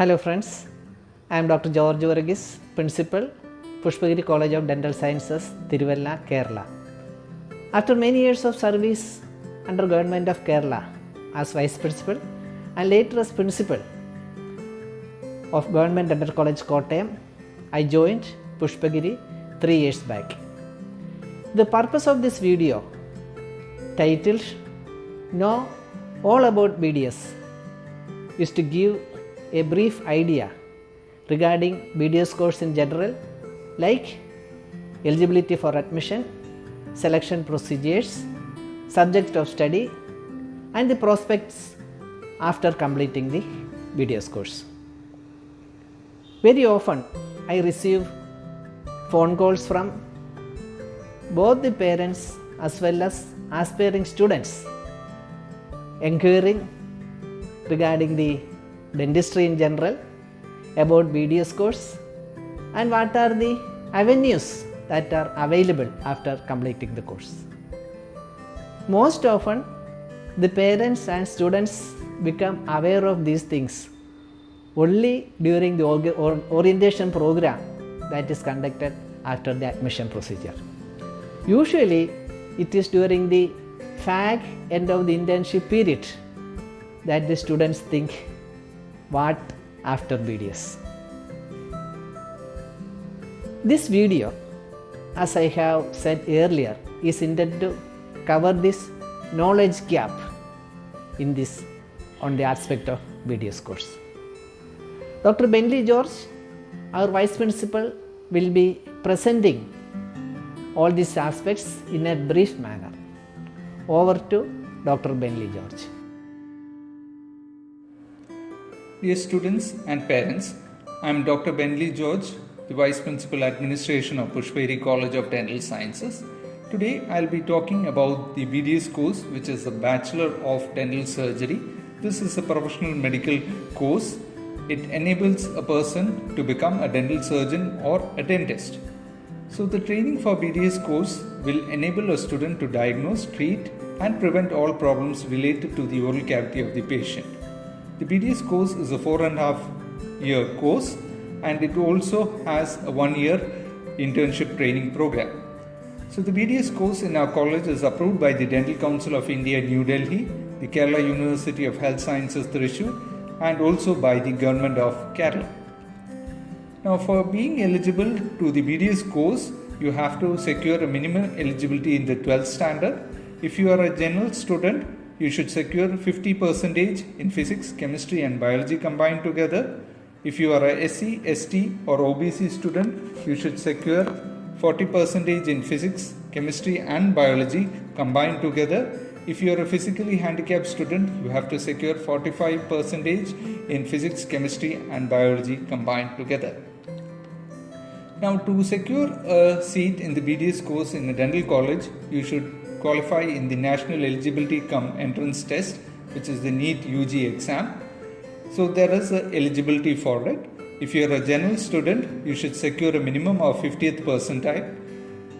Hello friends, I am Dr. George Varghese, Principal, Pushpagiri College of Dental Sciences, Tiruvalla, Kerala. After many years of service under Government of Kerala as Vice Principal and later as Principal of Government Dental College, Kottayam, I joined Pushpagiri 3 years back. The purpose of this video, titled Know All About BDS, is to give a brief idea regarding BDS course in general, like eligibility for admission, selection procedures, subject of study, and the prospects after completing the BDS course. Very often I receive phone calls from both the parents as well as aspiring students inquiring regarding the dentistry in general, about BDS course, and what are the avenues that are available after completing the course. Most often the parents and students become aware of these things only during the orientation program that is conducted after the admission procedure. Usually it is during the fag end of the internship period that the students think what after BDS. This video, as I have said earlier, is intended to cover this knowledge gap in this on the aspect of BDS course. Dr. Bentley George, our Vice Principal, will be presenting all these aspects in a brief manner. Over to Dr. Bentley George. Dear students and parents, I am Dr. Bentley George, the Vice Principal Administration of Pushpagiri College of Dental Sciences. Today I will be talking about the BDS course, which is a Bachelor of Dental Surgery. This is a professional medical course. It enables a person to become a dental surgeon or a dentist. So the training for BDS course will enable a student to diagnose, treat and prevent all problems related to the oral cavity of the patient. The BDS course is a 4.5-year course, and it also has a 1-year internship training program. So the BDS course in our college is approved by the Dental Council of India, New Delhi, the Kerala University of Health Sciences, Thrissur, and also by the Government of Kerala. Now, for being eligible to the BDS course, you have to secure a minimum eligibility in the 12th standard. If you are a general student, you should secure 50% in physics, chemistry and biology combined together. If you are a SC, ST or OBC student, you should secure 40% in physics, chemistry and biology combined together. If you are a physically handicapped student, you have to secure 45% in physics, chemistry and biology combined together. Now, to secure a seat in the BDS course in a dental college, you should qualify in the National Eligibility Cum Entrance Test, which is the NEET UG exam. So there is an eligibility for it. If you are a general student, you should secure a minimum of 50th percentile.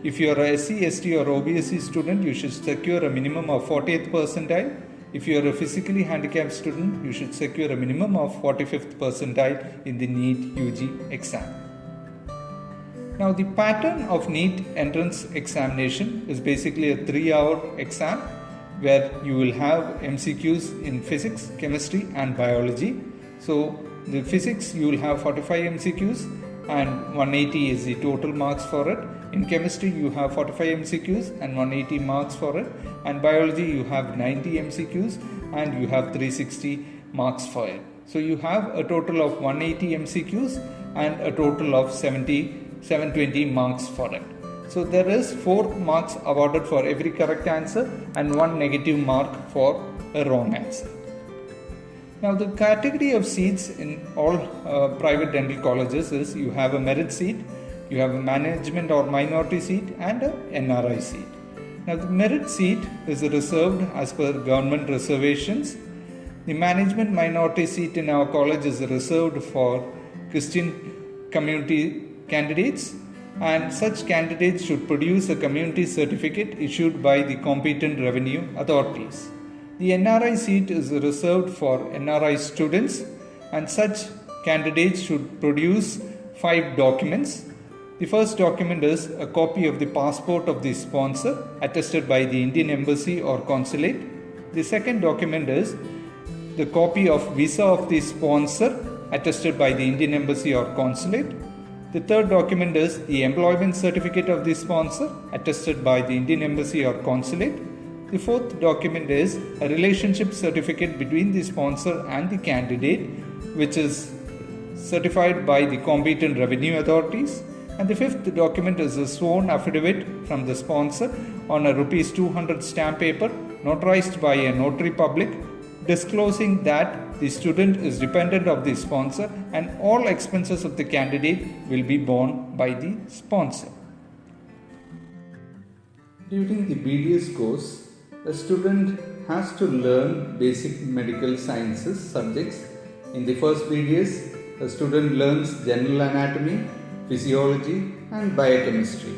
If you are a SC, ST or OBC student, you should secure a minimum of 40th percentile. If you are a physically handicapped student, you should secure a minimum of 45th percentile in the NEET UG exam. Now, the pattern of NEET entrance examination is basically a 3-hour exam where you will have MCQs in physics, chemistry and biology. So, the physics you will have 45 MCQs and 180 is the total marks for it. In chemistry you have 45 MCQs and 180 marks for it. And biology you have 90 MCQs and you have 360 marks for it. So, you have a total of 180 MCQs and a total of 720 marks for it. So there is 4 marks awarded for every correct answer and 1 negative mark for a wrong answer. Now, the category of seats in all private dental colleges is you have a merit seat, you have a management or minority seat and a NRI seat. Now, the merit seat is reserved as per government reservations. The management minority seat in our college is reserved for Christian community candidates, and such candidates should produce a community certificate issued by the competent revenue authorities. The NRI seat is reserved for NRI students, and such candidates should produce 5 documents. The first document is a copy of the passport of the sponsor attested by the Indian Embassy or Consulate. The second document is the copy of visa of the sponsor attested by the Indian Embassy or Consulate. The third document is the employment certificate of the sponsor attested by the Indian Embassy or Consulate. The fourth document is a relationship certificate between the sponsor and the candidate, which is certified by the competent revenue authorities. And the fifth document is a sworn affidavit from the sponsor on a Rs 200 stamp paper notarized by a notary public, disclosing that the student is dependent of the sponsor and all expenses of the candidate will be borne by the sponsor. During the BDS course, a student has to learn basic medical sciences subjects. In the first BDS, a student learns general anatomy, physiology and biochemistry.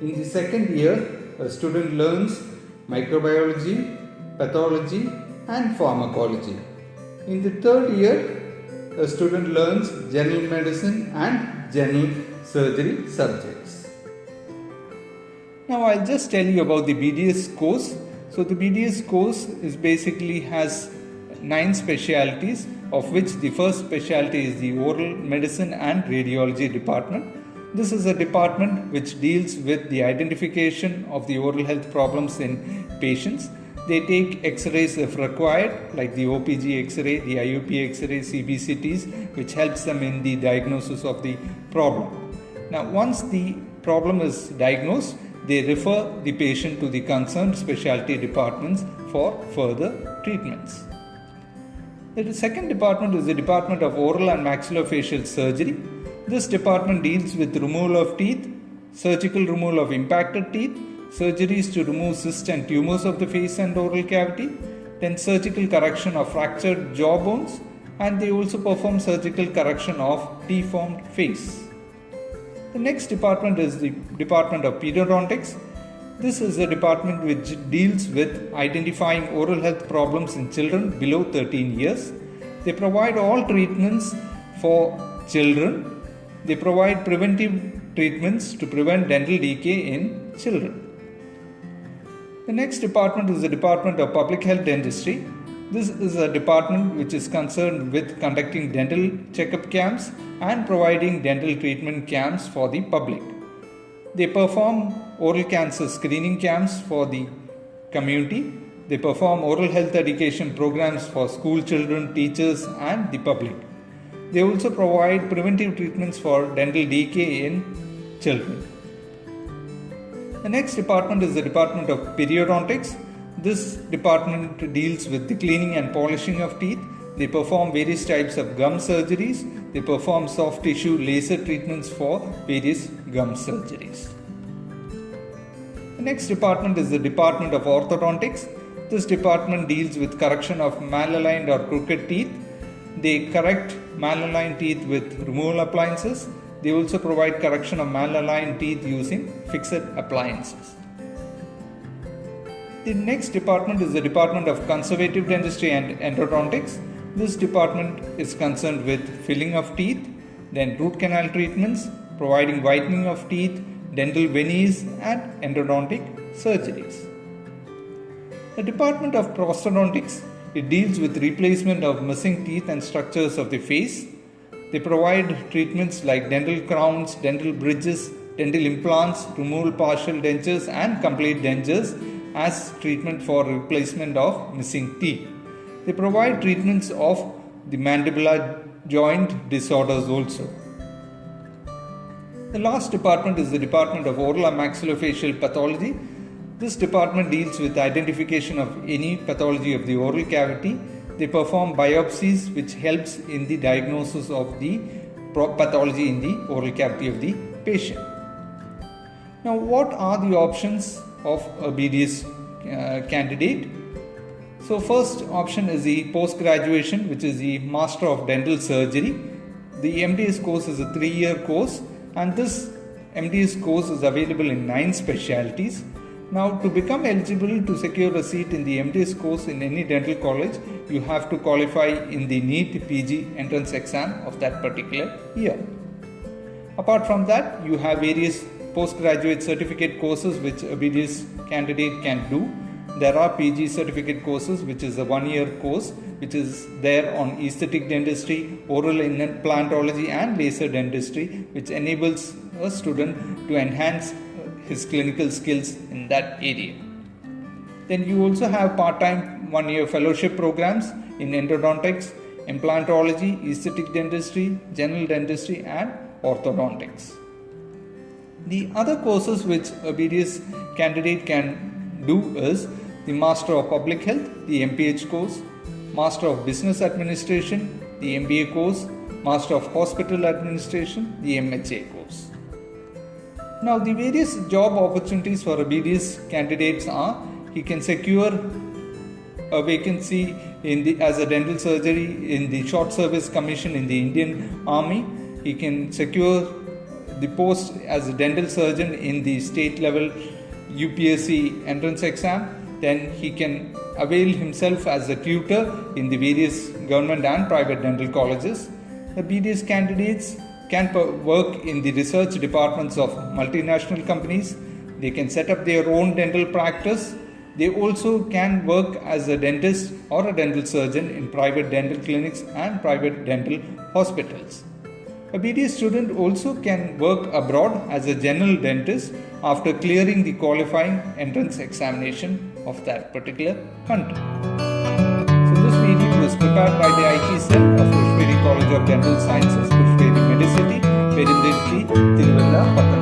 In the second year, a student learns microbiology, pathology and pharmacology. In the third year, a student learns general medicine and general surgery subjects. Now I'll just tell you about the BDS course. So the BDS course basically has 9 specialties, of which the first specialty is the oral medicine and radiology department. This is a department which deals with the identification of the oral health problems in patients. They take x-rays if required, like the OPG x-ray, the IUP x-ray, CBCTs, which helps them in the diagnosis of the problem. Now once the problem is diagnosed, they refer the patient to the concerned specialty departments for further treatments. The second department is the Department of Oral and Maxillofacial Surgery. This department deals with removal of teeth, surgical removal of impacted teeth, surgeries to remove cysts and tumors of the face and oral cavity, then surgical correction of fractured jaw bones, and they also perform surgical correction of deformed face. The next department is the Department of Periodontics. This is a department which deals with identifying oral health problems in children below 13 years. They provide all treatments for children. They provide preventive treatments to prevent dental decay in children. The next department is the Department of Public Health Dentistry. This is a department which is concerned with conducting dental checkup camps and providing dental treatment camps for the public. They perform oral cancer screening camps for the community. They perform oral health education programs for school children, teachers and the public. They also provide preventive treatments for dental decay in children. The next department is the Department of Periodontics. This department deals with the cleaning and polishing of teeth. They perform various types of gum surgeries. They perform soft tissue laser treatments for various gum surgeries. The next department is the Department of Orthodontics. This department deals with correction of malaligned or crooked teeth. They correct malaligned teeth with removal appliances. They also provide correction of malaligned teeth using fixed appliances. The next department is the Department of Conservative Dentistry and Endodontics. This department is concerned with filling of teeth, then root canal treatments, providing whitening of teeth, dental veneers and endodontic surgeries. The Department of Prosthodontics, it deals with replacement of missing teeth and structures of the face. They provide treatments like dental crowns, dental bridges, dental implants, removal partial dentures and complete dentures as treatment for replacement of missing teeth. They provide treatments of the mandibular joint disorders also. The last department is the Department of Oral and Maxillofacial Pathology. This department deals with identification of any pathology of the oral cavity. They perform biopsies which helps in the diagnosis of the pathology in the oral cavity of the patient. Now, what are the options of a BDS candidate? So first option is the post-graduation, which is the Master of Dental Surgery. The MDS course is a 3-year course and this MDS course is available in 9 specialties. Now, to become eligible to secure a seat in the MDS course in any dental college, you have to qualify in the NEET PG entrance exam of that particular year. Apart from that, you have various postgraduate certificate courses which a BDS candidate can do. There are PG certificate courses, which is a 1-year course, which is there on aesthetic dentistry, oral implantology, and laser dentistry, which enables a student to enhance his clinical skills in that area. Then you also have part-time 1-year fellowship programs in endodontics, implantology, aesthetic dentistry, general dentistry, and orthodontics. The other courses which a BDS candidate can do is the Master of Public Health, the MPH course, Master of Business Administration, the MBA course, Master of Hospital Administration, the MHA course. Now, the various job opportunities for a BDS candidates are: he can secure a vacancy as a dental surgery in the Short Service Commission in the Indian Army. He can secure the post as a dental surgeon in the state level UPSC entrance exam. Then he can avail himself as a tutor in the various government and private dental colleges. The BDS candidates can work in the research departments of multinational companies. They can set up their own dental practice. They also can work as a dentist or a dental surgeon in private dental clinics and private dental hospitals. A BDS student also can work abroad as a general dentist after clearing the qualifying entrance examination of that particular country. So this video was prepared by the IT cell of Pushperi College of Dental Sciences, Pushperi Medicity, Perindalchi, Tiruvalla, Pattanamthitta.